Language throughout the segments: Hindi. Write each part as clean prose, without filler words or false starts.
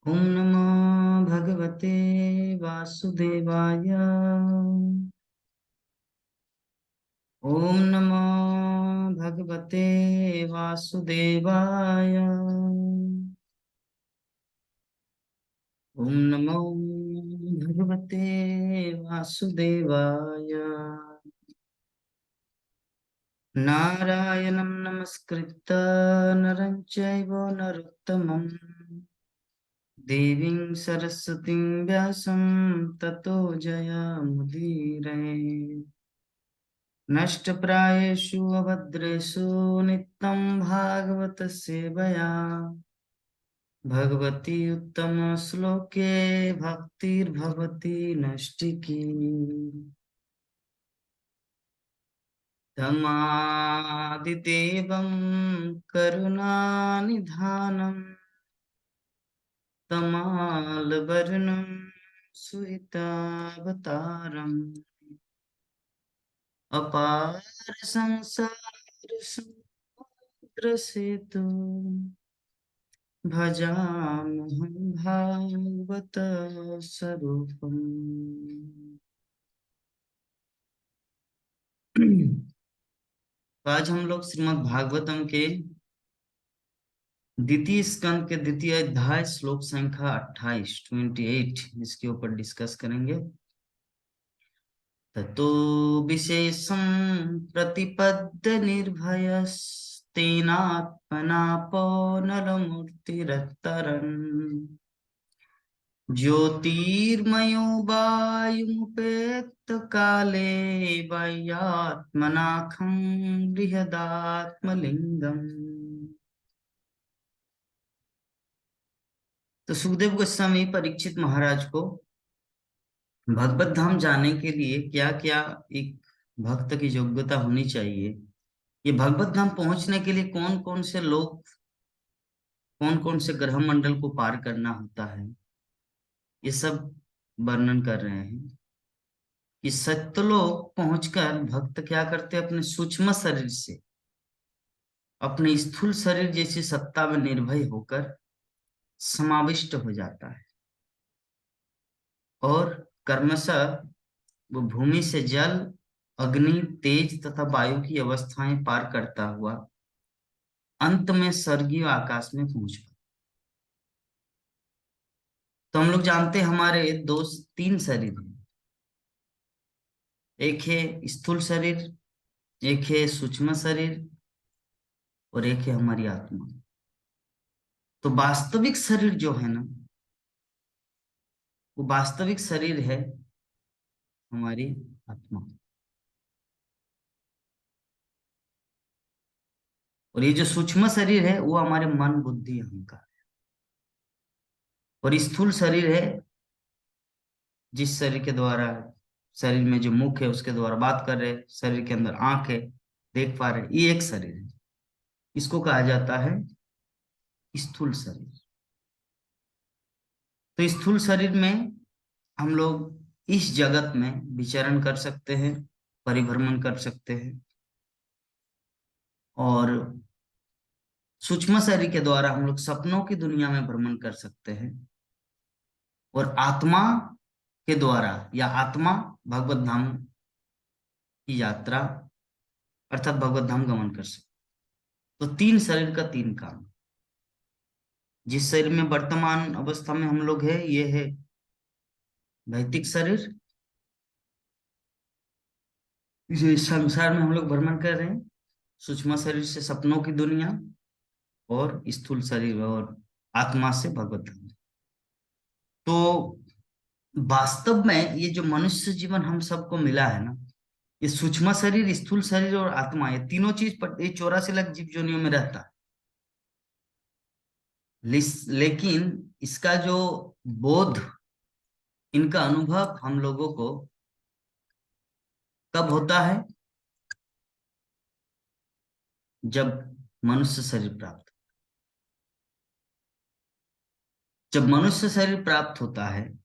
ओम नमो भगवते वासुदेवाय। ओम नमो भगवते वासुदेवाय। ओम नमो भगवते वासुदेवाय। नारायणं नमस्कृत्य नरं चैव नरोत्तमं देवीं सरस्वतीं व्यासं ततो जयमुदीरये। नष्टप्रायेषु अभद्रेषु नित्यं भागवत सेवया भगवती उत्तमश्लोके भक्तिर्भवति नष्टिकी। धमादिदेवं करुणानिधानं तमालवर्णं सुहितावतारम् अपार संसार समुद्र सेतु भजाम्यहं भागवत स्वरूपम्। आज हम लोग श्रीमद् भागवतम के द्वितीय स्कंद के द्वितीय अध्याय श्लोक संख्या 28 इसके ऊपर डिस्कस करेंगे। ततो विशेषं प्रतिपद्य निर्भयस्तेनात्मनापो नरमूर्तिरत्तरन् ज्योतिर्मयो वायुमुपेत काले वैयात्मनाखं बृहदात्मलिंगम्। तो सुखदेव गोस्वामी परीक्षित महाराज को भगवत धाम जाने के लिए क्या क्या एक भक्त की योग्यता होनी चाहिए, ये भगवत धाम पहुंचने के लिए कौन कौन से लोग, कौन कौन से ग्रह मंडल को पार करना होता है, ये सब वर्णन कर रहे हैं कि सत्यलोक पहुंचकर भक्त क्या करते हैं, अपने सूक्ष्म शरीर से अपने स्थूल शरीर जैसी सत्ता में निर्भय होकर समाविष्ट हो जाता है और कर्मशः वो भूमि से जल, अग्नि, तेज तथा वायु की अवस्थाएं पार करता हुआ अंत में स्वर्गीय आकाश में पहुंच गया। तो हम लोग जानते हैं हमारे दो तीन शरीर हैं, एक है स्थूल शरीर, एक है सूक्ष्म शरीर और एक है हमारी आत्मा। तो वास्तविक शरीर जो है ना, वो वास्तविक शरीर है हमारी आत्मा। और ये जो सूक्ष्म शरीर है वो हमारे मन, बुद्धि, अहंकार। और स्थूल शरीर है जिस शरीर के द्वारा, शरीर में जो मुख है उसके द्वारा बात कर रहे, शरीर के अंदर आंख है, देख पा रहे, ये एक शरीर है। इसको कहा जाता है स्थूल शरीर। तो स्थूल शरीर में हम लोग इस जगत में विचरण कर सकते हैं, परिभ्रमण कर सकते हैं। और सूक्ष्म शरीर के द्वारा हम लोग सपनों की दुनिया में भ्रमण कर सकते हैं। और आत्मा के द्वारा या आत्मा भगवत धाम की यात्रा अर्थात भगवत धाम गमन कर सकते। तो तीन शरीर का तीन काम। जिस शरीर में वर्तमान अवस्था में हम लोग है, ये है भौतिक शरीर, इस संसार में हम लोग भ्रमण कर रहे हैं। सूक्ष्म शरीर से सपनों की दुनिया और स्थूल शरीर और आत्मा से भगवत धाम। तो वास्तव में ये जो मनुष्य जीवन हम सबको मिला है ना, ये सूक्ष्म शरीर, स्थूल शरीर और आत्मा, ये तीनों चीज ये 84 लाख जीव जोनियों में रहता है। लेकिन इसका जो बोध, इनका अनुभव हम लोगों को कब होता है? जब मनुष्य शरीर प्राप्त, जब मनुष्य शरीर प्राप्त होता है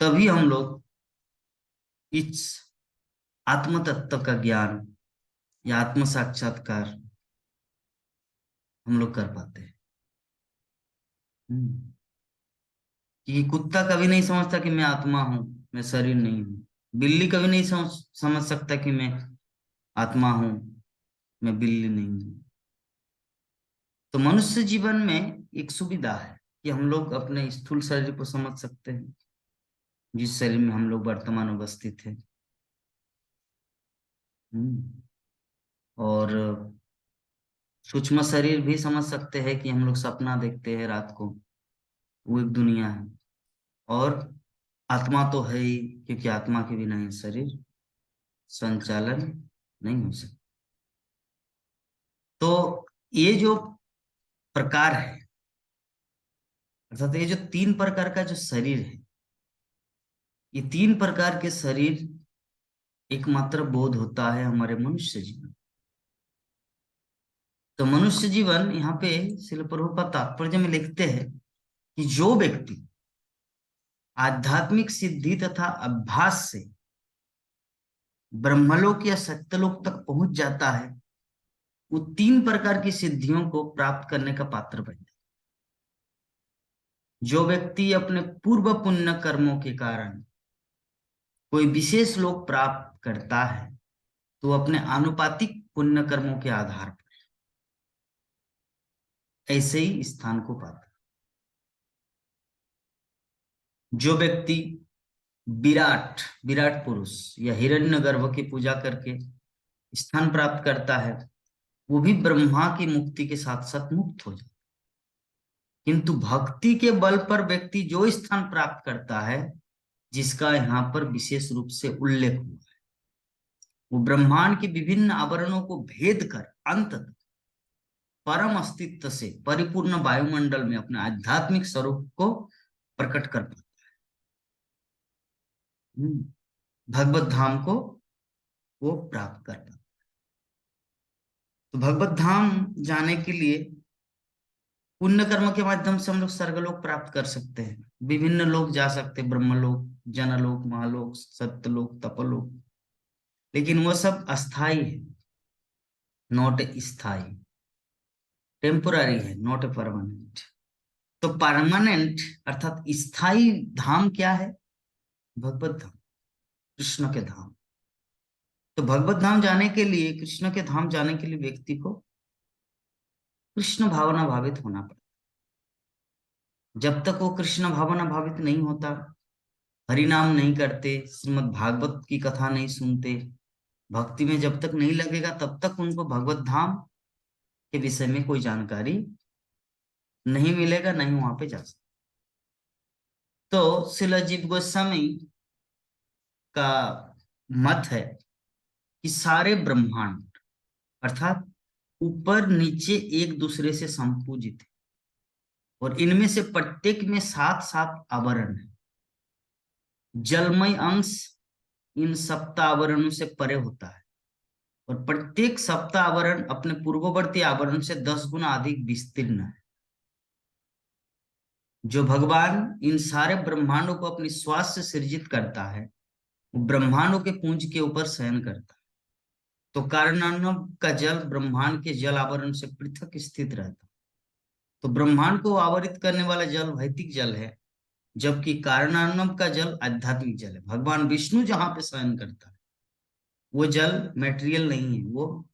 तभी हम लोग इस आत्म तत्व का ज्ञान या आत्म साक्षात्कार हम लोग कर पाते हैं। हम्म। कि कुत्ता कभी नहीं समझता कि मैं आत्मा हूं, मैं शरीर नहीं हूं। बिल्ली कभी नहीं समझ सकता कि मैं आत्मा हूं, मैं बिल्ली नहीं हूं। तो मनुष्य जीवन में एक सुविधा है कि हम लोग अपने स्थूल शरीर को समझ सकते हैं, जिस शरीर में हम लोग वर्तमान अवस्थित है। हम्म। और सूक्ष्म शरीर भी समझ सकते हैं कि हम लोग सपना देखते हैं रात को, वो एक दुनिया है। और आत्मा तो है ही, क्योंकि आत्मा के बिना ये शरीर संचालन नहीं हो सकता। तो ये जो प्रकार है, अर्थात ये जो तीन प्रकार का जो शरीर है, ये तीन प्रकार के शरीर एकमात्र बोध होता है हमारे मनुष्य जीवन। तो मनुष्य जीवन यहाँ पे शिल प्रभुपाद तात्पर्य में लिखते हैं कि जो व्यक्ति आध्यात्मिक सिद्धि तथा अभ्यास से ब्रह्मलोक या सत्यलोक तक पहुंच जाता है, वो तीन प्रकार की सिद्धियों को प्राप्त करने का पात्र बन जाता है। जो व्यक्ति अपने पूर्व पुण्य कर्मों के कारण कोई विशेष लोक प्राप्त करता है, तो अपने आनुपातिक पुण्य कर्मों के आधार पर ऐसे ही स्थान को पाता है। जो व्यक्ति विराट विराट पुरुष या हिरण्यगर्भ की पूजा करके स्थान प्राप्त करता है, वो भी ब्रह्मा की मुक्ति के साथ साथ मुक्त हो जाता है। किंतु भक्ति के बल पर व्यक्ति जो स्थान प्राप्त करता है, जिसका यहाँ पर विशेष रूप से उल्लेख हुआ है, वो ब्रह्मांड के विभिन्न आवरणों को भेद कर अंत परम अस्तित्व से परिपूर्ण वायुमंडल में अपने आध्यात्मिक स्वरूप को प्रकट कर पाता है। भगवत धाम को वो प्राप्त कर पाता है। तो भगवत धाम जाने के लिए पुण्य कर्म के माध्यम से हम लोग स्वर्गलोक प्राप्त कर सकते हैं। विभिन्न लोक जा सकते हैं, ब्रह्मलोक, जनलोक, महालोक, सत्यलोक, तपलोक। लेकिन वो सब अस्थाई है, नॉट स्थाई। टेम्पोररी है, नॉट ए परमानेंट। तो परमानेंट अर्थात स्थाई धाम क्या है? भगवत धाम, कृष्ण के धाम। तो भगवत धाम जाने के लिए, कृष्ण के धाम जाने के लिए व्यक्ति को कृष्ण भावना भावित होना पड़ता। जब तक वो कृष्ण भावना भावित नहीं होता, हरि नाम नहीं करते, श्रीमद् भागवत की कथा नहीं सुनते, भक्ति में जब तक नहीं लगेगा, तब तक उनको भगवत धाम के विषय में कोई जानकारी नहीं मिलेगा, नहीं वहां पे जा सकते। तो श्रील जीव गोस्वामी का मत है कि सारे ब्रह्मांड अर्थात ऊपर नीचे एक दूसरे से संपूजित है, और इनमें से प्रत्येक में सात सात आवरण है। जलमय अंश इन सप्त आवरणों से परे होता है, और प्रत्येक सप्त आवरण अपने पूर्ववर्ती आवरण से 10 गुना अधिक विस्तीर्ण है। जो भगवान इन सारे ब्रह्मांडों को अपनी श्वास से सृजित करता है, वो ब्रह्मांडों के पुंज के ऊपर शयन करता है। तो कारणार्णव का जल ब्रह्मांड के जल आवरण से पृथक स्थित रहता है। तो ब्रह्मांड को आवरित करने वाला जल भौतिक जल है, जबकि कारणार्णव का जल आध्यात्मिक जल है। भगवान विष्णु जहां पे शयन करता है, वो जल मेटेरियल नहीं है, वो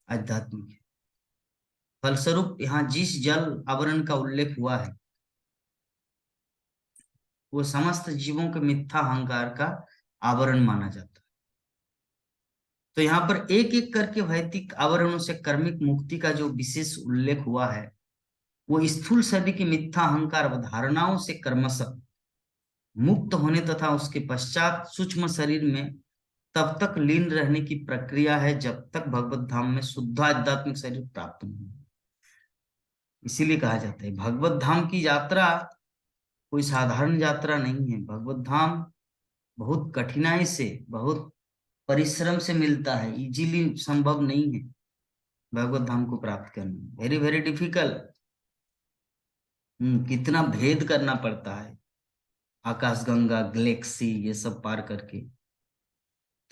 आध्यात्मिक है। फलस्वरूप यहाँ जिस जल आवरण का उल्लेख हुआ है, वो समस्त जीवों के मिथ्या अहंकार का आवरण माना जाता है। तो यहाँ पर एक एक करके भौतिक आवरणों से कर्मिक मुक्ति का जो विशेष उल्लेख हुआ है, वो स्थूल शरीर की मिथ्या अहंकार धारणाओं से कर्मशः मुक्त होने तथा उसके पश्चात सूक्ष्म शरीर में तब तक लीन रहने की प्रक्रिया है, जब तक भगवत धाम में शुद्ध आध्यात्मिक शरीर प्राप्त नहीं हो। इसीलिए कहा जाता है भगवत धाम की यात्रा कोई साधारण यात्रा नहीं है। भगवत धाम बहुत कठिनाई से, बहुत परिश्रम से मिलता है, इजीली संभव नहीं है भगवत धाम को प्राप्त करना। Very very difficult. कितना भेद करना पड़ता है, आकाश गंगा गैलेक्सी ये सब पार करके।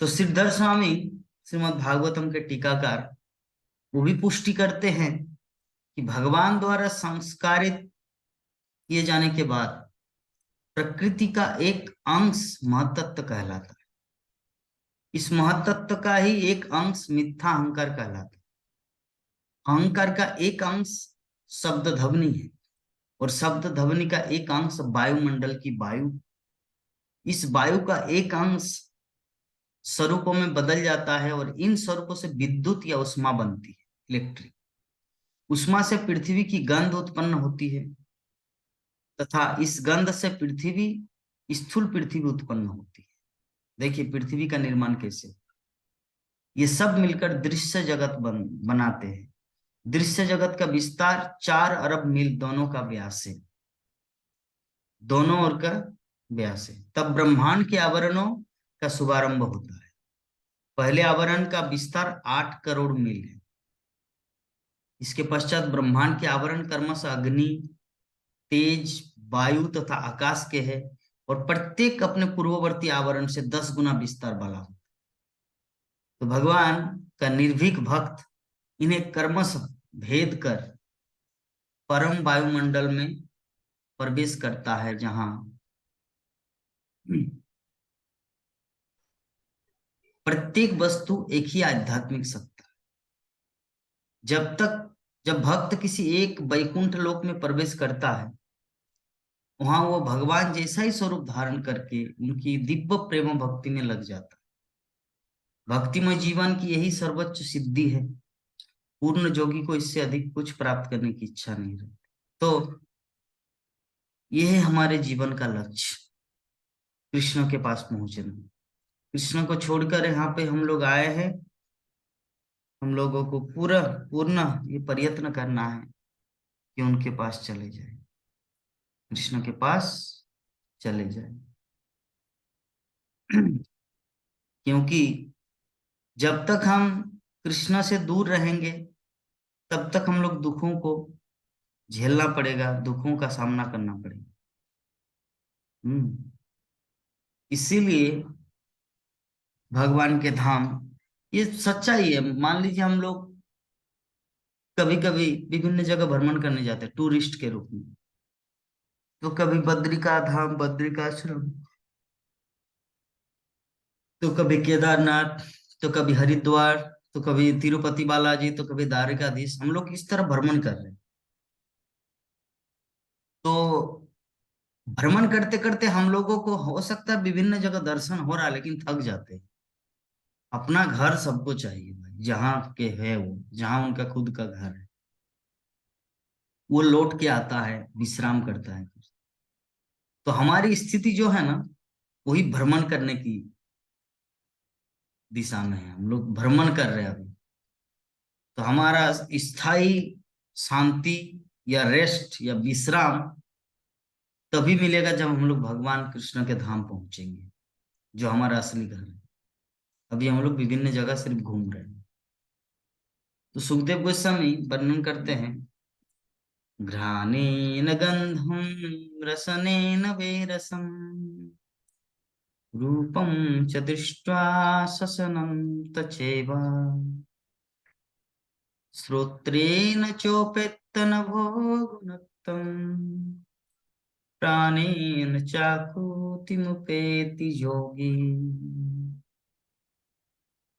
तो सिद्धर स्वामी श्रीमद् भागवतम के टीकाकार वो भी पुष्टि करते हैं कि भगवान द्वारा संस्कारित किए जाने के बाद प्रकृति का एक अंश महतत्व कहलाता है। इस महतत्व का ही एक अंश मिथ्या अहंकार कहलाता है। अहंकार का एक अंश शब्द ध्वनि है, और शब्द ध्वनि का एक अंश वायुमंडल की वायु। इस वायु का एक अंश स्वरूपों में बदल जाता है, और इन स्वरूपों से विद्युत या उष्मा बनती है, इलेक्ट्रिक। उष्मा से पृथ्वी की गंध उत्पन्न होती है, तथा इस गंध से पृथ्वी, स्थूल पृथ्वी उत्पन्न होती है। देखिए पृथ्वी का निर्माण कैसे, ये सब मिलकर दृश्य जगत बनाते हैं। दृश्य जगत का विस्तार 4 अरब मील दोनों का व्यास है, दोनों ओर का व्यास है। तब ब्रह्मांड के आवरणों का शुभारंभ होता है। पहले आवरण का विस्तार 8 करोड़ मील है। इसके पश्चात ब्रह्मांड के आवरण क्रमशः अग्नि, तेज, वायु तथा आकाश के है, और प्रत्येक अपने पूर्ववर्ती आवरण से 10 गुना विस्तार वाला होता है। तो भगवान का निर्भीक भक्त इन्हें क्रमशः भेद कर परम वायुमंडल में प्रवेश करता है, जहां प्रत्येक वस्तु एक ही आध्यात्मिक सत्ता। जब भक्त किसी एक वैकुंठ लोक में प्रवेश करता है, वहां वो भगवान जैसा ही स्वरूप धारण करके उनकी दिव्य प्रेम भक्ति में लग जाता है। भक्तिमय जीवन की यही सर्वोच्च सिद्धि है। पूर्ण जोगी को इससे अधिक कुछ प्राप्त करने की इच्छा नहीं रहती। तो यह है हमारे जीवन का लक्ष्य, कृष्ण के पास पहुंचना। कृष्ण को छोड़कर यहाँ पे हम लोग आए हैं। हम लोगों को पूरा पूर्ण ये प्रयत्न करना है कि उनके पास चले जाए, कृष्ण के पास चले जाए। क्योंकि जब तक हम कृष्ण से दूर रहेंगे, तब तक हम लोग दुखों को झेलना पड़ेगा, दुखों का सामना करना पड़ेगा। इसीलिए भगवान के धाम, ये सच्चाई है। मान लीजिए हम लोग कभी कभी विभिन्न जगह भ्रमण करने जाते हैं टूरिस्ट के रूप में, तो कभी बद्रिका धाम, बद्रिकाश्रम, तो कभी केदारनाथ, तो कभी हरिद्वार, तो कभी तिरुपति बालाजी, तो कभी द्वारकाधीश। हम लोग इस तरह भ्रमण कर रहे हैं। तो भ्रमण करते करते हम लोगों को हो सकता है विभिन्न जगह दर्शन हो रहा है, लेकिन थक जाते हैं। अपना घर सबको चाहिए भाई, जहाँ के है वो, जहाँ उनका खुद का घर है, वो लौट के आता है, विश्राम करता है। तो हमारी स्थिति जो है ना, वही भ्रमण करने की दिशा में है। हम लोग भ्रमण कर रहे हैं अभी। तो हमारा स्थायी शांति या रेस्ट या विश्राम तभी मिलेगा जब हम लोग भगवान कृष्ण के धाम पहुंचेंगे, जो हमारा असली घर है। अभी हम लोग विभिन्न जगह सिर्फ घूम रहे हैं। तो सुखदेव गोस्वामी वर्णन करते हैं, घ्राणेन गंधम रसनेन वेरसम रूपम च दृष्ट्वा ससनं तचैव श्रोत्रेण चोपेत्त नभो गुणक्तम् प्राणेन चाकृति मुपेति योगी।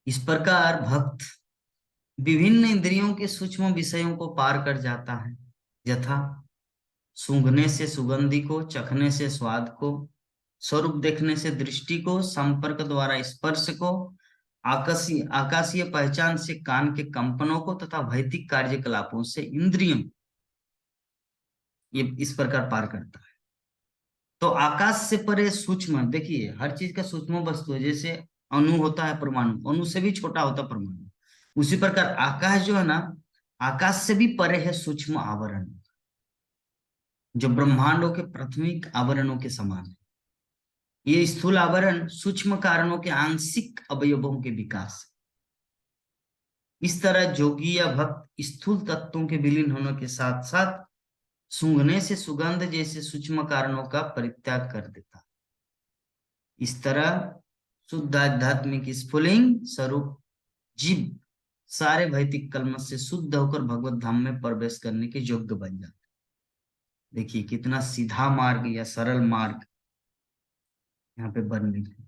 इस प्रकार भक्त विभिन्न इंद्रियों के सूक्ष्म विषयों को पार कर जाता है, यथा सूंघने से सुगंधि को, चखने से स्वाद को, स्वरूप देखने से दृष्टि को, संपर्क द्वारा स्पर्श को, आकाशीय आकाशीय पहचान से कान के कंपनों को, तथा भौतिक कार्यकलापों से इंद्रियों, ये इस प्रकार पार करता है। तो आकाश से परे सूक्ष्म, देखिए हर चीज का सूक्ष्म वस्तु है। जैसे अणु होता है, परमाणु, अणु से भी छोटा होता है परमाणु। उसी प्रकार आकाश जो है ना, आकाश से भी परे है सूक्ष्म आवरण, जो ब्रह्मांडों के प्राथमिक आवरणों के समान है। ये स्थूल आवरण सूक्ष्म कारणों के आंशिक अवयवों के विकास। इस तरह जोगी या भक्त स्थूल तत्वों के विलीन होने के साथ साथ सूंघने से सुगंध जैसे सूक्ष्म कारणों का परित्याग कर देता। इस तरह शुद्ध आध्यात्मिक स्फुलिंग स्वरूप जीव सारे भौतिक कलमश से शुद्ध होकर भगवत धाम में प्रवेश करने के योग्य बन जाता। देखिए कितना सीधा मार्ग या सरल मार्ग यहाँ पे बनने की।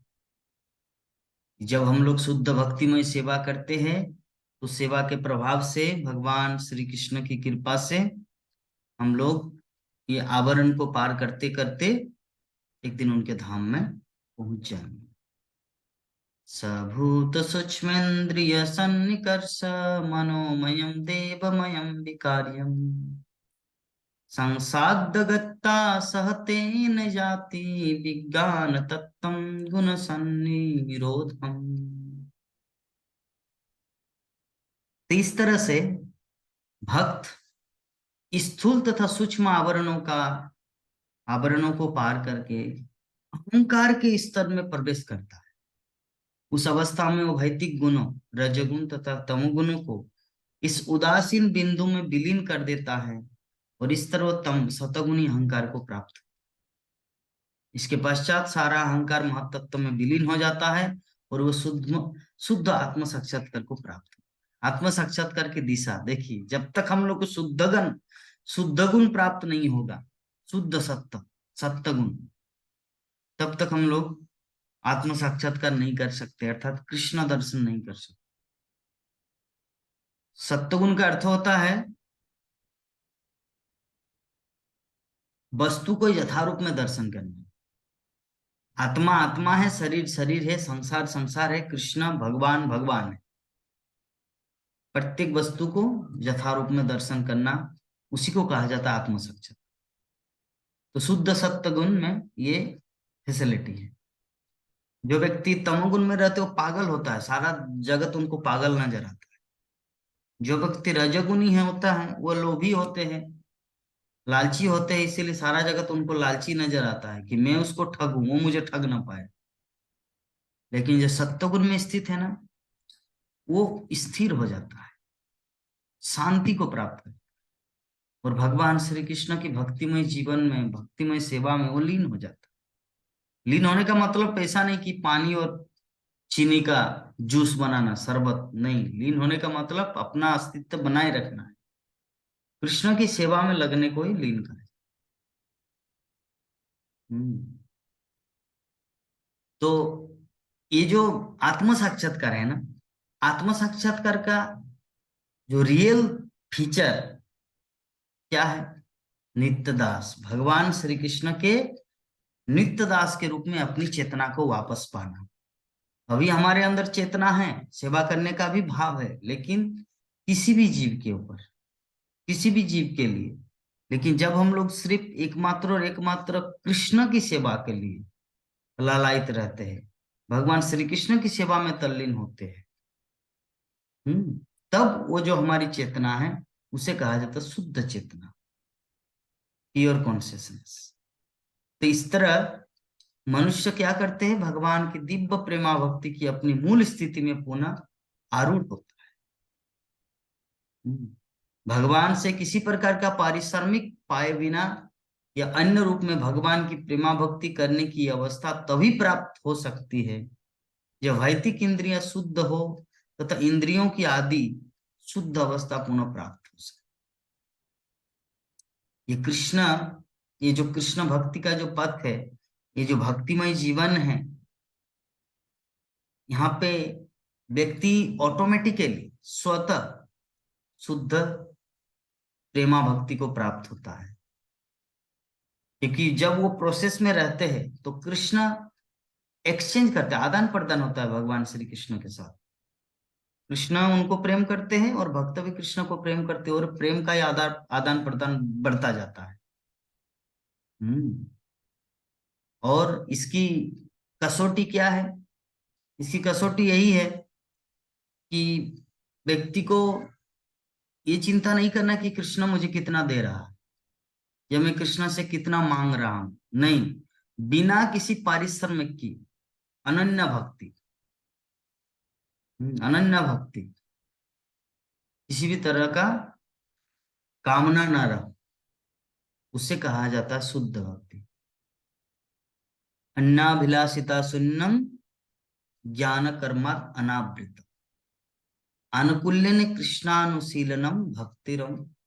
जब हम लोग शुद्ध भक्तिमय सेवा करते हैं तो सेवा के प्रभाव से भगवान श्री कृष्ण की कृपा से हम लोग ये आवरण को पार करते करते एक दिन उनके धाम में पहुंच जाएंगे। सभूत सूक्ष्मेन्द्रिय सन्निकर्ष मनोमयं देवमयं विकार्यम् संसाद्दगत्ता सहतेन जाति विज्ञान तत्त्वं गुण सन्निरोधम्। तो इस तरह से भक्त स्थूल तथा सूक्ष्म आवरणों को पार करके अहंकार के स्तर में प्रवेश करता है। उस अवस्था में वो भौतिक गुणों रजगुण तथा तमोगुणों को इस उदासीन बिंदु में विलीन कर देता है और इस तरह वो तम सतगुणी अहंकार को प्राप्त। इसके पश्चात सारा अहंकार महत्तत्व में विलीन हो जाता है और वो शुद्ध शुद्ध आत्म साक्षात्कार को प्राप्त। आत्म साक्षात्कार की दिशा देखिए, जब तक हम लोग को शुद्ध गुण प्राप्त नहीं होगा, शुद्ध सत्य गुण, तब तक हम लोग आत्म साक्षात्कार नहीं कर सकते, अर्थात कृष्ण दर्शन नहीं कर सकते। सत्वगुण का अर्थ होता है वस्तु को यथारूप में दर्शन करना। आत्मा आत्मा है, शरीर शरीर है, संसार संसार है, कृष्ण भगवान भगवान है। प्रत्येक वस्तु को यथारूप में दर्शन करना, उसी को कहा जाता है आत्म साक्षात्कार। तो शुद्ध सत्य गुण में ये फैसिलिटी है। जो व्यक्ति तमोगुण में रहते वो पागल होता है, सारा जगत उनको पागल नजर आता है। जो व्यक्ति रजोगुणी है होता है वो लोभी होते हैं, लालची होते हैं, इसीलिए सारा जगत उनको लालची नजर आता है कि मैं उसको ठगूं, वो मुझे ठग ना पाए। लेकिन जो सत्वगुण में स्थित है ना, वो स्थिर हो जाता है, शांति को प्राप्त करता है और भगवान श्री कृष्ण की भक्तिमय जीवन में, भक्तिमय सेवा में वो लीन हो जाता है। लीन होने का मतलब ऐसा नहीं कि पानी और चीनी का जूस बनाना, शरबत नहीं। लीन होने का मतलब अपना अस्तित्व बनाए रखना है, कृष्ण की सेवा में लगने को ही लीन करें। हम्म। तो ये जो आत्म साक्षात्कार है ना, आत्म साक्षात्कार का जो रियल फीचर क्या है? नित्य दास, भगवान श्री कृष्ण के नित्य दास के रूप में अपनी चेतना को वापस पाना। अभी हमारे अंदर चेतना है, सेवा करने का भी भाव है, लेकिन किसी भी जीव के ऊपर, किसी भी जीव के लिए। लेकिन जब हम लोग सिर्फ एकमात्र और एकमात्र कृष्ण की सेवा के लिए लालायित रहते हैं, भगवान श्री कृष्ण की सेवा में तल्लीन होते हैं, तब वो जो हमारी चेतना है उसे कहा जाता है शुद्ध चेतना, प्योर कॉन्शियसनेस। तो इस तरह मनुष्य क्या करते हैं? भगवान की दिव्य प्रेमा भक्ति की अपनी मूल स्थिति में पुनः आरूढ़ होता है। भगवान से किसी प्रकार का पारिश्रमिक पाए बिना या अन्य रूप में भगवान की प्रेमा भक्ति करने की अवस्था तभी प्राप्त हो सकती है जब भौतिक इंद्रियां शुद्ध हो तथा इंद्रियों की आदि शुद्ध अवस्था पुनः प्राप्त हो सके। ये कृष्ण, ये जो कृष्ण भक्ति का जो पथ है, ये जो भक्तिमय जीवन है, यहाँ पे व्यक्ति ऑटोमेटिकली स्वतः शुद्ध प्रेमा भक्ति को प्राप्त होता है। क्योंकि जब वो प्रोसेस में रहते हैं तो कृष्ण एक्सचेंज करते हैं, आदान प्रदान होता है भगवान श्री कृष्ण के साथ। कृष्ण उनको प्रेम करते हैं और भक्त भी कृष्ण को प्रेम करते हैं और प्रेम का आदान आदान प्रदान बढ़ता जाता है। हम्म। और इसकी कसौटी क्या है? इसकी कसौटी यही है कि व्यक्ति को ये चिंता नहीं करना कि कृष्ण मुझे कितना दे रहा है या मैं कृष्ण से कितना मांग रहा हूं। नहीं, बिना किसी पारिश्रमिक की अनन्य भक्ति, अनन्य भक्ति, किसी भी तरह का कामना ना रहो, उसे कहा जाता है शुद्ध भक्ति। अन्नाभिलाषिता शून्यम ज्ञान कर्मात् अनावृत आनुकूल्यन कृष्णानुशीलनम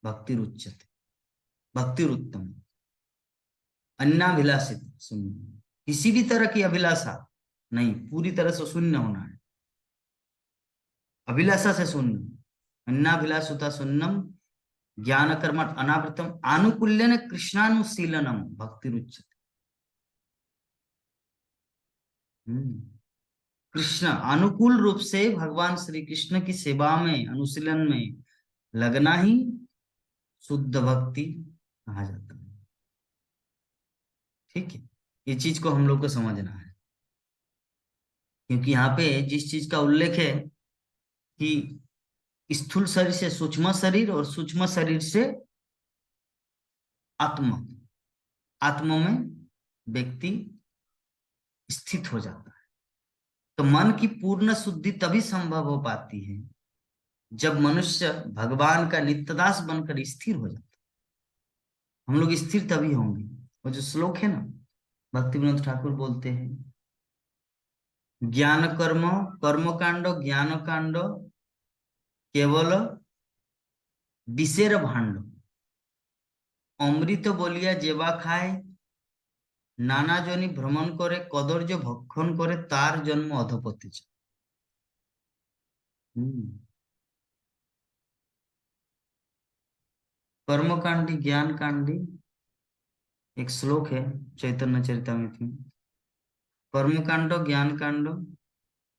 भक्तिरुच्यते, भक्तिरुत्तम। अन्नाभिलाषित सुन, किसी भी तरह की अभिलाषा नहीं, पूरी तरह से शून्य होना है, अभिलाषा से शून्य। अन्नाभिलाषुता शून्यम ज्ञान कर्म अनावृतम आनुकूल्यन कृष्णानुशीलनम भक्ति रुच्यते। कृष्ण अनुकूल रूप से भगवान श्री कृष्ण की सेवा में, अनुशीलन में लगना ही शुद्ध भक्ति कहा जाता है। ठीक है, ये चीज को हम लोग को समझना है, क्योंकि यहाँ पे जिस चीज का उल्लेख है कि स्थूल शरीर से सूक्ष्म शरीर और सूक्ष्म शरीर से आत्मा, आत्मा में व्यक्ति स्थित हो जाता है। तो मन की पूर्ण शुद्धि तभी संभव हो पाती है जब मनुष्य भगवान का नित्यदास बनकर स्थिर हो जाता है। हम लोग स्थिर तभी होंगे। वो जो श्लोक है ना, भक्ति विनोद ठाकुर बोलते हैं, ज्ञान कर्म कर्म कांड ज्ञान कांड केवल विषेर भांड, अमृत বলিয়া जेवा खाए, नाना जनी भ्रमण करे कदर्य भक्षण करे तार जन्म अधपति। कर्म कांडी ज्ञान कांडी एक श्लोक है चैतन्य चरितामृत में, कर्म कांड ज्ञान कांड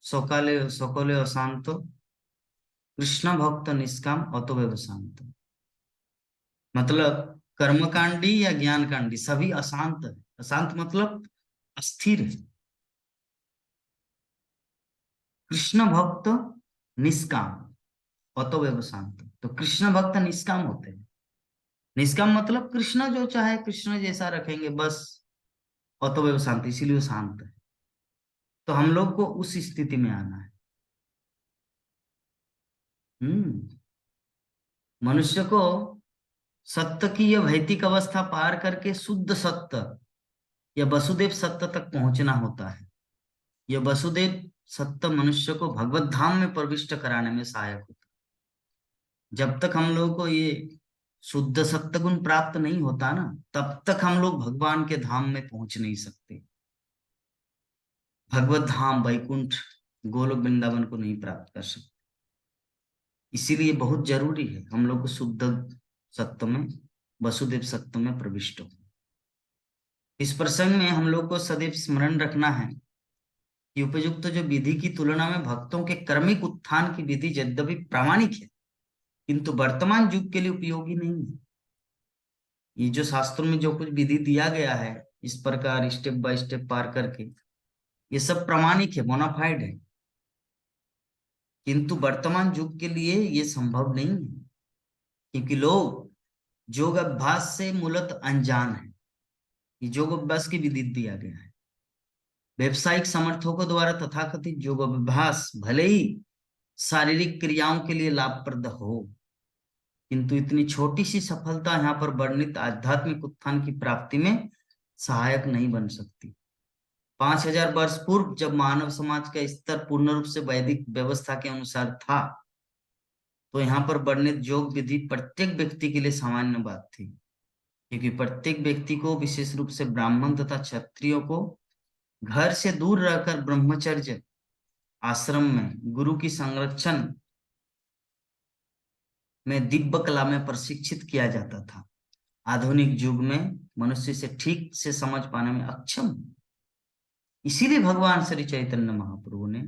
सकाले सकले अशांत, कृष्ण भक्त निष्काम अतोवेव शांत। मतलब कर्मकांडी या ज्ञान कांडी सभी अशांत है। अशांत मतलब अस्थिर है। कृष्ण भक्त निष्काम अतोवेव शांत। तो कृष्ण भक्त निष्काम होते हैं। निष्काम मतलब कृष्ण जो चाहे कृष्ण जैसा रखेंगे बस, अतोवेव शांत, इसीलिए वो शांत है। तो हम लोग को उस स्थिति में आना है। मनुष्य को सत्य की यह भौतिक अवस्था पार करके शुद्ध सत्य या वसुदेव सत्य तक पहुंचना होता है। यह वसुदेव सत्य मनुष्य को भगवत धाम में प्रविष्ट कराने में सहायक होता है। जब तक हम लोगों को ये शुद्ध सत्य गुण प्राप्त नहीं होता ना, तब तक हम लोग भगवान के धाम में पहुंच नहीं सकते। भगवत धाम वैकुंठ गोलोक वृंदावन को नहीं प्राप्त कर सकते। इसीलिए बहुत जरूरी है हम लोग को शुद्ध सत्य में, वसुदेव सत्य में प्रविष्ट हो। इस प्रसंग में हम लोग को सदैव स्मरण रखना है कि उपयुक्त जो विधि की तुलना में भक्तों के क्रमिक उत्थान की विधि यद्यपि प्रामाणिक है, किंतु वर्तमान युग के लिए उपयोगी नहीं है। ये जो शास्त्रों में जो कुछ विधि दिया गया है इस प्रकार स्टेप बाय स्टेप पार करके, ये सब प्रामाणिक है, बोनाफाइड है, किंतु वर्तमान युग के लिए ये संभव नहीं है, क्योंकि लोग योग अभ्यास से मूलत अनजान है। ये योग अभ्यास की विधि दिया गया है। व्यवसायिक समर्थकों द्वारा तथाकथित योग अभ्यास भले ही शारीरिक क्रियाओं के लिए लाभप्रद हो, किंतु इतनी छोटी सी सफलता यहाँ पर वर्णित आध्यात्मिक उत्थान की प्राप्ति में सहायक नहीं बन सकती। 5000 वर्ष पूर्व जब मानव समाज का स्तर पूर्ण रूप से वैदिक व्यवस्था के अनुसार था, तो यहाँ पर वर्णित योग विधि प्रत्येक व्यक्ति के लिए सामान्य बात थी, क्योंकि प्रत्येक व्यक्ति को, विशेष रूप से ब्राह्मण तथा क्षत्रियों को, घर से दूर रहकर ब्रह्मचर्य आश्रम में गुरु की संरक्षण में दिव्य कला में प्रशिक्षित किया जाता था। आधुनिक युग में मनुष्य से ठीक से समझ पाने में अक्षम। इसीलिए भगवान श्री चैतन्य महाप्रभु ने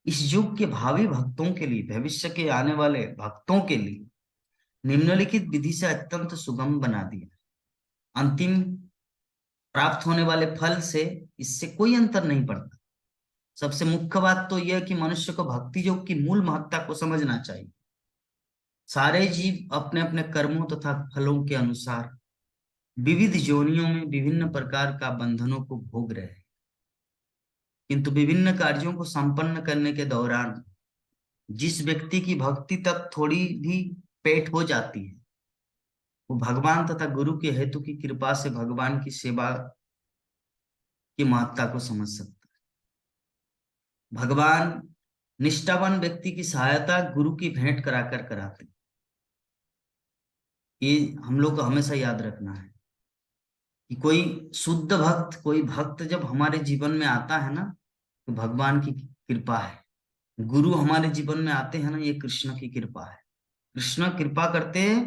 इस युग के भावी भक्तों के लिए, भविष्य के आने वाले भक्तों के लिए निम्नलिखित विधि से अत्यंत सुगम बना दिया। अंतिम प्राप्त होने वाले फल से इससे कोई अंतर नहीं पड़ता। सबसे मुख्य बात तो यह कि मनुष्य को भक्ति योग की मूल महत्ता को समझना चाहिए। सारे जीव अपने अपने कर्मों तथा फलों के अनुसार विविध योनियों में विभिन्न प्रकार का बंधनों को भोग रहे हैं, किंतु विभिन्न कार्यों को संपन्न करने के दौरान जिस व्यक्ति की भक्ति तक थोड़ी भी पेट हो जाती है, वो भगवान तथा गुरु के हेतु की कृपा से भगवान की सेवा की महत्ता को समझ सकता है। भगवान निष्ठावान व्यक्ति की सहायता गुरु की भेंट कराकर कराते। ये हम लोग को हमेशा याद रखना है। कि कोई शुद्ध भक्त, कोई भक्त जब हमारे जीवन में आता है ना, तो भगवान की कृपा है। गुरु हमारे जीवन में आते हैं ना, ये कृष्ण की कृपा है। कृष्ण कृपा करते हैं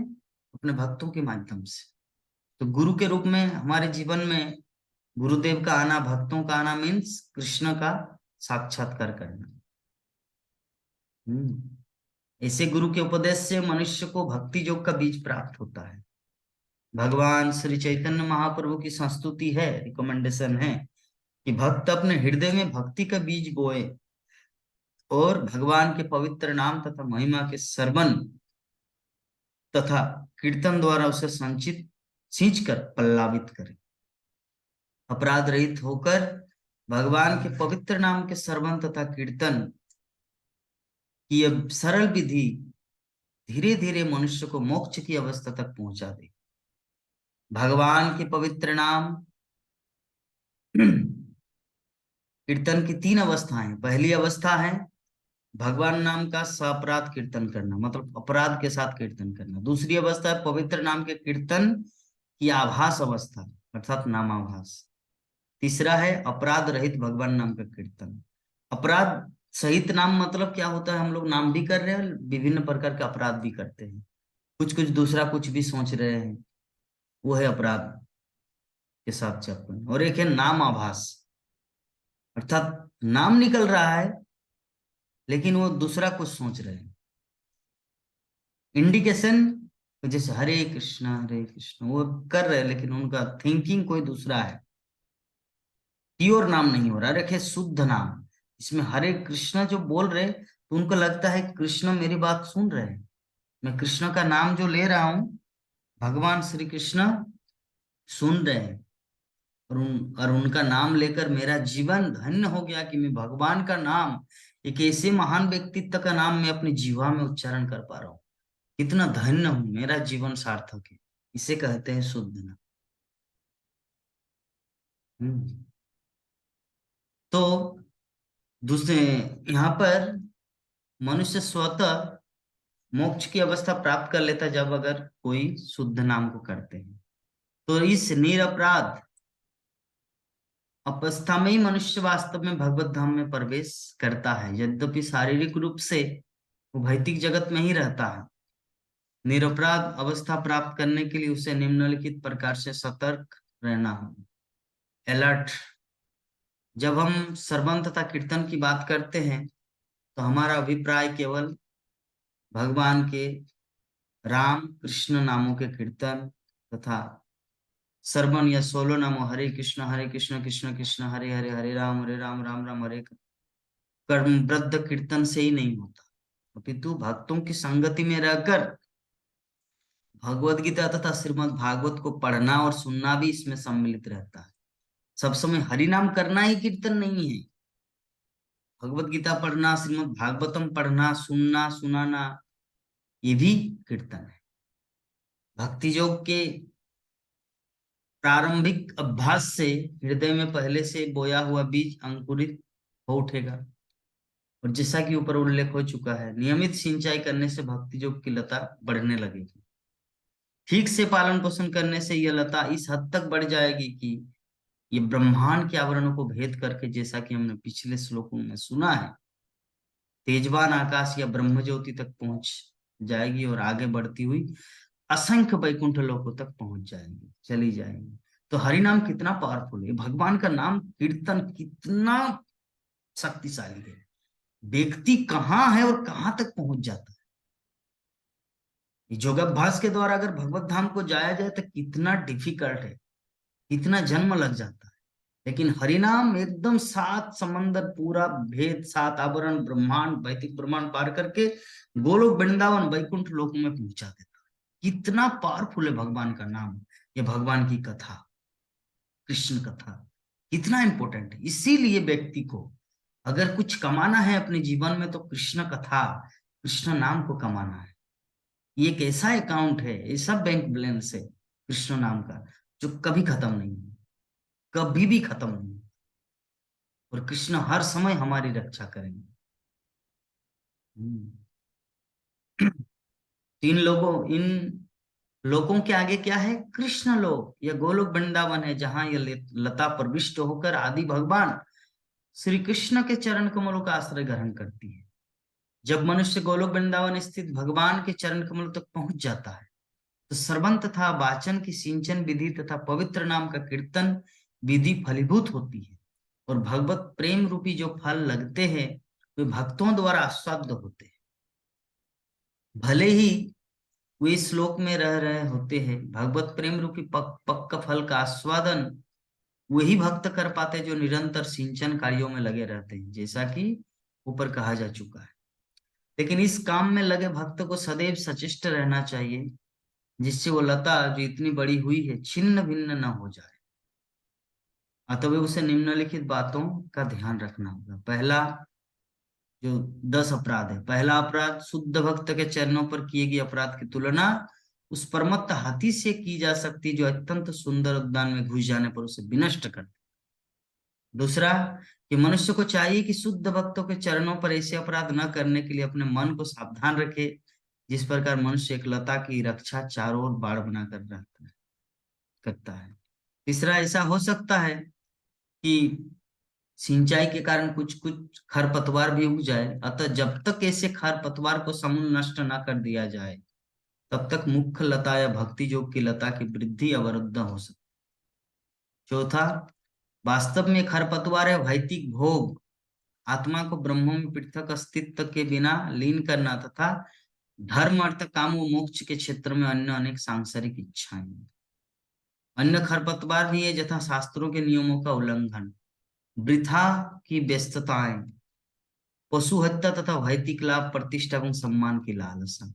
अपने भक्तों के माध्यम से। तो गुरु के रूप में हमारे जीवन में गुरुदेव का आना, भक्तों का आना मीन्स कृष्ण का साक्षात्कार करना। ऐसे गुरु के उपदेश से मनुष्य को भक्ति योग का बीज प्राप्त होता है। भगवान श्री चैतन्य महाप्रभु की संस्तुति है, रिकमेंडेशन है कि भक्त अपने हृदय में भक्ति का बीज बोए और भगवान के पवित्र नाम तथा महिमा के श्रवण तथा कीर्तन द्वारा उसे संचित सींच कर पल्लावित करे। अपराध रहित होकर भगवान के पवित्र नाम के श्रवण तथा कीर्तन की यह सरल विधि धीरे धीरे मनुष्य को मोक्ष की अवस्था तक पहुंचा दे। भगवान के पवित्र नाम कीर्तन की तीन अवस्थाएं। पहली अवस्था है भगवान नाम का सापराध कीर्तन करना, मतलब अपराध के साथ कीर्तन करना। दूसरी अवस्था है पवित्र नाम के कीर्तन की आभास अवस्था, अर्थात नामाभास। तीसरा है अपराध रहित भगवान नाम का कीर्तन। अपराध सहित नाम मतलब क्या होता है, हम लोग नाम भी कर रहे हैं, विभिन्न प्रकार के अपराध भी करते हैं, कुछ कुछ दूसरा कुछ भी सोच रहे हैं, वो है अपराध के साथ चपन। और एक है नाम आभास, अर्थात नाम निकल रहा है लेकिन वो दूसरा कुछ सोच रहे हैं। इंडिकेशन, जैसे हरे कृष्ण वो कर रहे हैं लेकिन उनका थिंकिंग कोई दूसरा है, प्योर नाम नहीं हो रहा। रखे शुद्ध नाम, इसमें हरे कृष्ण जो बोल रहे तो उनको लगता है कृष्ण मेरी बात सुन रहे हैं, मैं कृष्ण का नाम जो ले रहा हूं भगवान श्री कृष्ण सुन रहे हैं। और उनका नाम लेकर मेरा जीवन धन्य हो गया कि मैं भगवान का नाम, एक ऐसे महान व्यक्तित्व का नाम मैं अपनी जीवा में उच्चारण कर पा रहा हूँ। कितना धन्य हूं, मेरा जीवन सार्थक है। इसे कहते हैं शुद्ध नाम। हम्म। तो दूसरे यहाँ पर मनुष्य स्वतः मोक्ष की अवस्था प्राप्त कर लेता है जब अगर कोई शुद्ध नाम को करते हैं। तो इस निरपराध अवस्था में ही मनुष्य वास्तव में भगवत धाम में प्रवेश करता है, यद्यपि शारीरिक रूप से वो भौतिक जगत में ही रहता है। निरपराध अवस्था प्राप्त करने के लिए उसे निम्नलिखित प्रकार से सतर्क रहना होगा, अलर्ट। जब हम श्रवण तथा कीर्तन की बात करते हैं तो हमारा अभिप्राय केवल भगवान के राम कृष्ण नामों के कीर्तन तथा श्रवण या 16 नामों हरे कृष्ण कृष्ण कृष्ण हरे हरे, हरे राम राम राम हरे, कर्मबद्ध कीर्तन से ही नहीं होता, अपितु भक्तों की संगति में रहकर भगवत गीता तथा श्रीमद् भागवत को पढ़ना और सुनना भी इसमें सम्मिलित रहता है। सब समय हरि नाम करना ही कीर्तन नहीं है, भगवत गीता पढ़ना, श्रीमद् भागवतम पढ़ना, सुनना सुनाना, ये भी कीर्तन है। भक्ति योग के प्रारंभिक अभ्यास से हृदय में पहले से बोया हुआ बीज अंकुरित हो उठेगा। और जैसा कि ऊपर उल्लेख हो चुका है, नियमित सिंचाई करने से भक्ति योग की लता बढ़ने लगेगी। ठीक से पालन पोषण करने से यह लता इस हद तक बढ़ जाएगी कि ये ब्रह्मांड के आवरणों को भेद करके, जैसा कि हमने पिछले श्लोकों में सुना है, तेजवान आकाश या ब्रह्म ज्योति तक पहुंच जाएगी और आगे बढ़ती हुई असंख्य वैकुंठ लोकों तक पहुंच जाएंगी, चली जाएंगी। तो हरि नाम कितना पावरफुल है, भगवान का नाम कीर्तन कितना शक्तिशाली है। व्यक्ति कहाँ है और कहाँ तक पहुंच जाता है। योगाभ्यास के द्वारा अगर भगवत धाम को जाया जाए तो कितना डिफिकल्ट है, कितना जन्म लग जाता है। लेकिन हरिनाम एकदम सात समंदर पूरा भेद, सात आवरण, ब्रह्मांड, वैदिक ब्रह्मांड पार करके गोलोक वृंदावन वैकुंठ लोक में पहुंचा देता है। कितना पावरफुल है भगवान का नाम, ये भगवान की कथा, कृष्ण कथा कितना इंपॉर्टेंट है। इसीलिए व्यक्ति को अगर कुछ कमाना है अपने जीवन में तो कृष्ण कथा, कृष्ण नाम को कमाना है। ये एक ऐसा अकाउंट है, ऐसा बैंक बैलेंस है कृष्ण नाम का, जो कभी खत्म नहीं है, कभी भी खत्म नहीं है। और कृष्ण हर समय हमारी रक्षा करेंगे। हम्म। इन लोगों इन लोकों के आगे क्या है? कृष्ण लोक या गोलोक वृंदावन है, जहां यह लता प्रविष्ट होकर आदि भगवान श्री कृष्ण के चरण कमलों का आश्रय ग्रहण करती है। जब मनुष्य गोलोक वृंदावन स्थित भगवान के चरण कमलों तक पहुंच जाता है, तो श्रवण तथा वाचन की सिंचन विधि तथा पवित्र नाम का कीर्तन विधि फलीभूत होती है, और भगवत प्रेम रूपी जो फल लगते हैं वे भक्तों द्वारा आस्वाद्य होते हैं। भले ही वे इस श्लोक में रह रहे होते हैं, भगवत प्रेम रूपी पक्का फल का आस्वादन वही भक्त कर पाते जो निरंतर सिंचन कार्यों में लगे रहते हैं, जैसा कि ऊपर कहा जा चुका है। लेकिन इस काम में लगे भक्त को सदैव सचेष्ट रहना चाहिए, जिससे वो लता जो इतनी बड़ी हुई है छिन्न भिन्न न हो जाए। अतः उसे निम्नलिखित बातों का ध्यान रखना होगा। पहला, जो 10 अपराध है, पहला अपराध, शुद्ध भक्त के चरणों पर किए गए अपराध की तुलना उस परमत्त हाथी से की जा सकती जो अत्यंत सुंदर उद्यान में घुस जाने पर उसे विनष्ट कर। दूसरा, कि मनुष्य को चाहिए कि शुद्ध भक्तों के चरणों पर ऐसे अपराध न करने के लिए अपने मन को सावधान रखे, जिस प्रकार मनुष्य एक लता की रक्षा चारों ओर बाड़ बनाकर रहता है करता है। तीसरा, ऐसा हो सकता है कि सिंचाई के कारण कुछ कुछ खरपतवार भी उग जाए, अतः जब तक ऐसे खरपतवार को समूल नष्ट न कर दिया जाए, तब तक मुख्य लता या भक्ति योग की लता की वृद्धि अवरुद्ध हो सकती। चौथा, वास्तव में खरपतवार है भौतिक भोग, आत्मा को ब्रह्म में पृथक अस्तित्व के बिना लीन करना तथा धर्म अर्थ काम व मोक्ष के क्षेत्र में अन्य अनेक सांसारिक इच्छाएं। अन्य खरपतवार भी है, यथा शास्त्रों के नियमों का उल्लंघन, वृथा की व्यस्तताएं, पशु हत्या तथा भौतिक लाभ, प्रतिष्ठा एवं सम्मान की लालसा।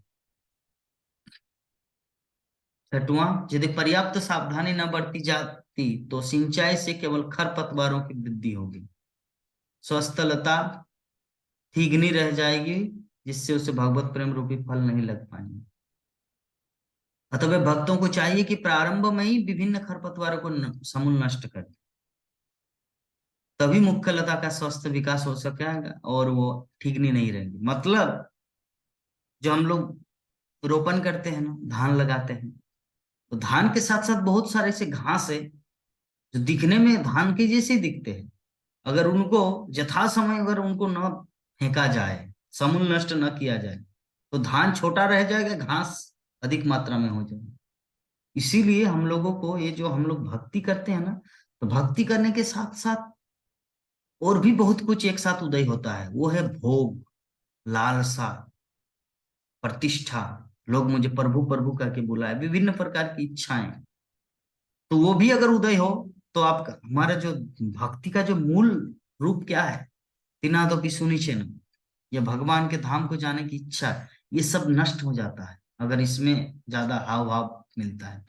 छठवां, यदि पर्याप्त सावधानी न बरती जाती तो सिंचाई से केवल खरपतवारों की वृद्धि होगी, स्वस्थ लता ठीक नहीं रह जाएगी, जिससे उसे भगवत प्रेम रूपी फल नहीं लग पाएंगे। अतः वे भक्तों को चाहिए कि प्रारंभ में ही विभिन्न खरपतवारों को समूल नष्ट कर, तभी मुख्य लता का स्वस्थ विकास हो सकेगा और वो ठीक नहीं रहेगी। मतलब जो हम लोग रोपण करते हैं ना, धान लगाते हैं, तो धान के साथ साथ बहुत सारे ऐसे घास है जो दिखने में धान के जैसे ही दिखते हैं। अगर उनको यथा समय अगर उनको न फेंका जाए, समूल नष्ट न किया जाए, तो धान छोटा रह जाएगा, घास अधिक मात्रा में हो जाएगी। इसीलिए हम लोगों को ये जो हम लोग भक्ति करते हैं ना, तो भक्ति करने के साथ साथ और भी बहुत कुछ एक साथ उदय होता है, वो है भोग, लालसा, प्रतिष्ठा, लोग मुझे प्रभु प्रभु करके बुलाए, विभिन्न प्रकार की इच्छाएं। तो वो भी अगर उदय हो, तो आपका हमारा जो भक्ति का जो मूल रूप क्या है, तिनादो की सुनिछे न, या भगवान के धाम को जाने की इच्छा, ये सब नष्ट हो जाता है अगर इसमें ज्यादा हाव भाव मिलता है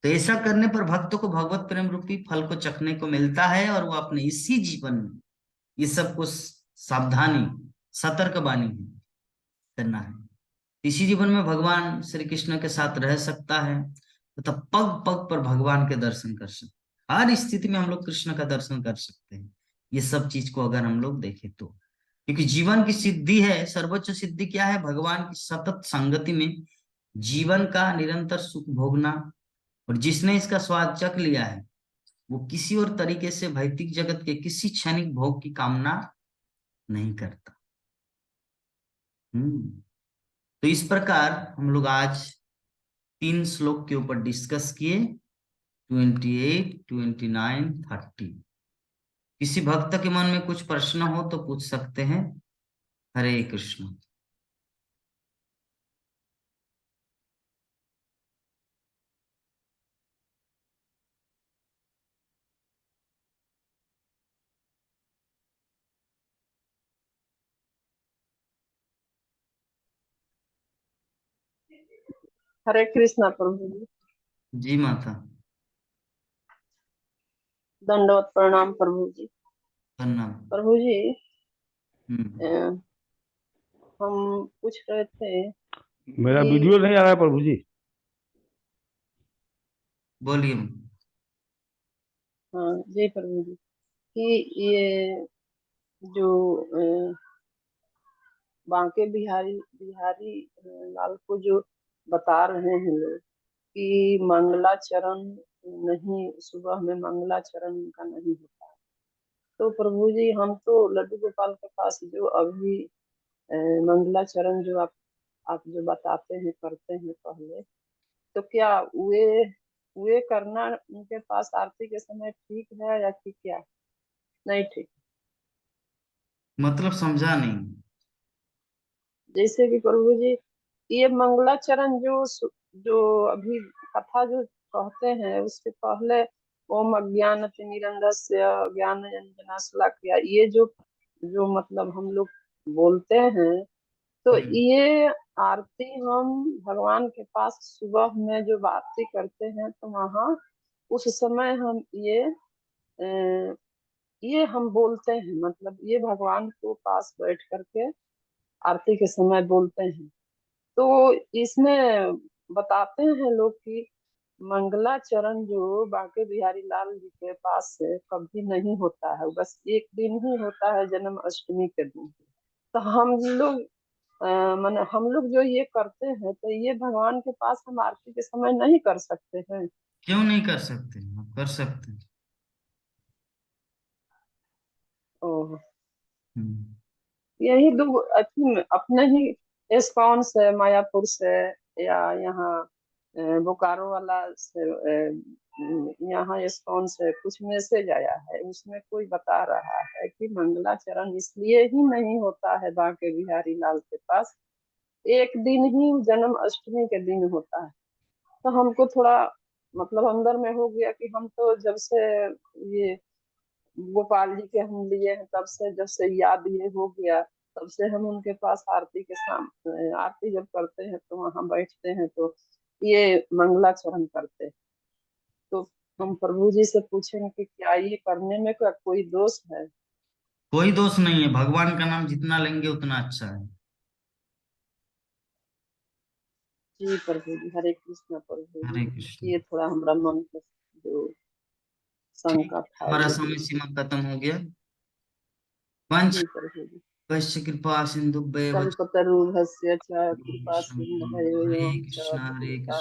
तो ऐसा करने पर भक्त को भगवत प्रेम रूपी फल को चखने को मिलता है, और वो अपने इसी जीवन में ये सब कुछ सावधानी, सतर्क बानी करना है। इसी जीवन में भगवान श्री कृष्ण के साथ रह सकता है तथा पग पग पर भगवान के दर्शन कर सकते, हर स्थिति में हम लोग कृष्ण का दर्शन कर सकते हैं। ये सब चीज को अगर हम लोग देखें तो, क्योंकि जीवन की सिद्धि है, सर्वोच्च सिद्धि क्या है? भगवान की सतत संगति में जीवन का निरंतर सुख भोगना। और जिसने इसका स्वाद चख लिया है, वो किसी और तरीके से भौतिक जगत के किसी क्षणिक भोग की कामना नहीं करता। तो इस प्रकार हम लोग आज 3 श्लोक के ऊपर डिस्कस किए, 28, 29, 30। किसी भक्त के मन में कुछ प्रश्न हो तो पूछ सकते हैं। हरे कृष्ण। हरे कृष्णा प्रभु जी। जी माता। दंडवत प्रणाम प्रभु जी। प्रणाम। प्रभु जी, हम्म। अ, हम पूछ रहे थे मेरा कि वीडियो नहीं आ रहा है प्रभु जी। बोलिए। हाँ जी प्रभु जी, कि ये जो बांके बिहारी बिहारी लाल को जो बता रहे हैं लोग कि मंगलाचरण नहीं, सुबह में मंगलाचरण का नहीं होता। तो प्रभु जी, हम तो लड्डू गोपाल के पास जो अभी मंगलाचरण जो आप जो बताते हैं करते हैं पहले, तो क्या वे वे करना उनके पास आरती के समय ठीक है या कि क्या नहीं ठीक? मतलब समझा नहीं। जैसे कि प्रभु जी, ये मंगलाचरण जो अभी कथा जो कहते हैं, उसके पहले ओम अज्ञानतिमिरन्धस्य ज्ञानंजनाशलाकया, ये जो जो मतलब हम लोग बोलते हैं, तो हम्म। ये आरती हम भगवान के पास सुबह में जो आरती करते हैं, तो वहाँ उस समय हम ये हम बोलते हैं, मतलब ये भगवान को पास बैठ करके आरती के समय बोलते हैं। तो इसमें बताते हैं लोग कि मंगलाचरण जो बांके बिहारी लाल जी के पास से कभी नहीं होता है, बस एक दिन ही होता है, जन्माष्टमी के दिन। तो हम लोग माने हम लोग जो ये करते हैं, तो ये भगवान के पास हम आरती के समय नहीं कर सकते हैं? क्यों नहीं कर सकते, आप कर सकते हैं। ओह, हम्म। यही दो अपने ही इस्कॉन से, मायापुर से, या यहाँ बोकारो वाला से, यहाँ इस्कॉन से कुछ मैसेज आया है, उसमें कोई बता रहा है कि मंगलाचरण इसलिए ही नहीं होता है बांके बिहारी लाल के पास, एक दिन ही जन्म अष्टमी के दिन होता है। तो हमको थोड़ा मतलब अंदर में हो गया कि हम तो जब से ये गोपाल जी के हम लिए हैं, तब से जब से याद ये हो गया, तब से हम उनके पास आरती के सामने, आरती जब करते हैं तो वहां बैठते हैं, तो ये मंगलाचरण करते हैं। तो हम प्रभु जी से पूछेंगे कि क्या ये करने में क्या कोई दोष है? कोई दोष नहीं है, भगवान का नाम जितना लेंगे उतना अच्छा है। जी प्रभु जी, हरे कृष्ण प्रभु जी। हरे कृष्ण। ये थोड़ा हमारा मन को जो ठीक, शंका था हमारा ये समय दूर हो। सीमा खत्म हो गया। पंच जी प्रभु जी। कश्य कृपा सिंधु कल्पतरुभ्यश्च च कृपा वैष्णव। सिन्धुभ्यो हरे एव च कृष्णा हरे पतितानां कृष्णा।